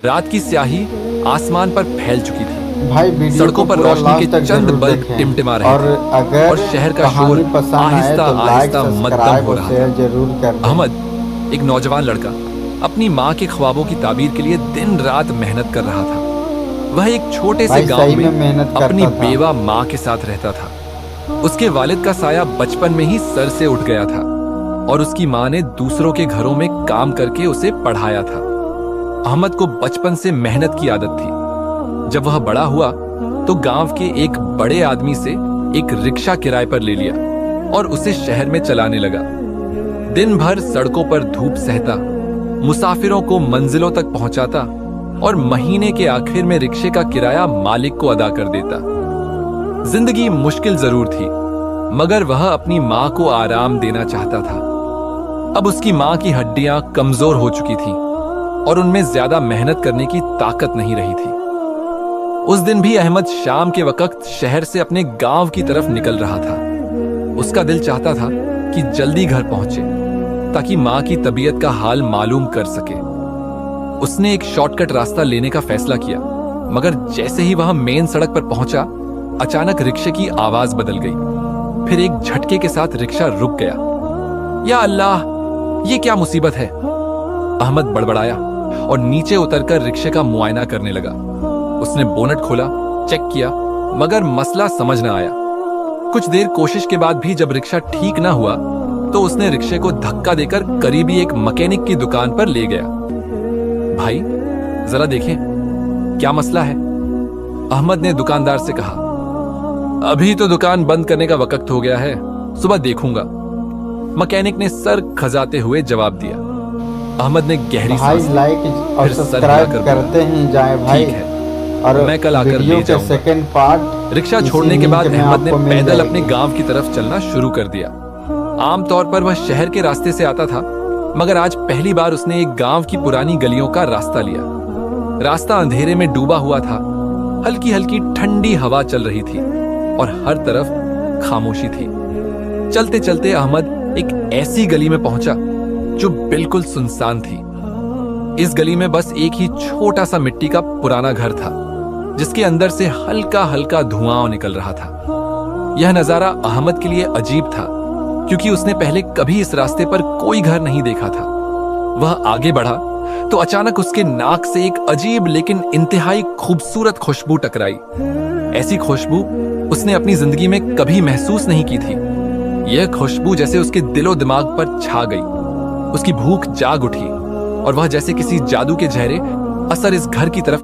रात की स्याही आसमान पर फैल चुकी थी। भाई वीडियो सड़कों को पर पूरा रोशनी के लास्ट तक चंद जरूर बल्ब देखें। टिमटिमा रहे और थे अगर और शहर का शोर कहानी पसंद आए आहिस्ता तो लाइक आहिस्ता मद्दम सब्सक्राइब हो और रहा शेयर था। जरूर कर दें। अहमद, एक नौजवान लड़का, अपनी माँ के ख्वाबों की ताबीर के लिए दिन रात मेहनत कर रहा था। वह एक छोटे से भाई गांव सही में में मेहनत अपनी करता था। बेवा माँ के साथ रहता था। उसके वालिद का साया बचपन में ही सर से उठ गया था और उसकी माँ ने दूसरों के घरों में काम करके उसे पढ़ाया था। अहमद को बचपन से मेहनत की आदत थी। जब वह बड़ा हुआ तो गांव के एक बड़े आदमी से एक रिक्शा किराए पर ले लिया और उसे शहर में चलाने लगा। दिन भर सड़कों पर धूप सहता, मुसाफिरों को मंजिलों तक पहुंचाता और महीने के आखिर में रिक्शे का किराया मालिक को अदा कर देता। जिंदगी मुश्किल जरूर थी, मगर वह अपनी मां को आराम देना चाहता था। अब उसकी मां की हड्डियां कमजोर हो चुकी थीं और उनमें ज्यादा मेहनत करने की ताकत नहीं रही थी। उस दिन भी अहमद शाम के वक्त शहर से अपने गांव की तरफ निकल रहा था। उसका दिल चाहता था कि जल्दी घर पहुंचे ताकि मां की तबीयत का हाल मालूम कर सके। उसने एक शॉर्टकट रास्ता लेने का फैसला किया, मगर जैसे ही वह मेन सड़क पर पहुंचा, अचानक रिक्शे की आवाज बदल गई। फिर एक झटके के साथ रिक्शा रुक गया। या अल्लाह, ये क्या मुसीबत है? अहमद बड़बड़ाया और नीचे उतरकर रिक्शे का मुआयना करने लगा। उसने बोनट खोला, चेक किया, मगर मसला समझ न आया। कुछ देर कोशिश के बाद भी जब रिक्शा ठीक ना हुआ तो उसने रिक्शे को धक्का देकर करीबी एक मैकेनिक की दुकान पर ले गया। भाई, जरा देखें क्या मसला है? अहमद ने दुकानदार से कहा। अभी तो दुकान बंद करने का वक्त हो गया है, सुबह देखूंगा, मैकेनिक ने सर खजाते हुए जवाब दिया। अहमद ने गहरी भाई सांस ली, लाइक और फिर सर सब्सक्राइब हिलाकर करते ही जाए भाई। ठीक है, और मैं कल आकर वीडियो ले के जाऊंगा। सेकंड पार्ट रिक्शा इसी छोड़ने के लिंक बाद में अहमद ने आपको मिल पैदल जाएगी। अपने गांव की तरफ चलना शुरू कर दिया। आमतौर पर वह शहर के रास्ते से आता था, मगर आज पहली बार उसने एक गांव की पुरानी गलियों का रास्ता लिया। रास्ता अंधेरे में डूबा हुआ था। हल्की हल्की ठंडी हवा चल रही थी और हर तरफ खामोशी थी। चलते चलते अहमद एक ऐसी गली में पहुंचा जो बिल्कुल सुनसान थी। इस गली में बस एक ही छोटा सा मिट्टी का पुराना घर था, जिसके अंदर से हल्का हल्का धुआं निकल रहा था। यह नजारा अहमद के लिए अजीब था, क्योंकि उसने पहले कभी इस रास्ते पर कोई घर नहीं देखा था। वह आगे बढ़ा तो अचानक उसके नाक से एक अजीब लेकिन इंतहाई खूबसूरत खुशबू टकराई। ऐसी खुशबू उसने अपनी जिंदगी में कभी महसूस नहीं की थी। यह खुशबू जैसे उसके दिलो दिमाग पर छा गई। उसकी भूख जाग उठी और वह जैसे किसी जादू के जहरे असर इस घर की तरफ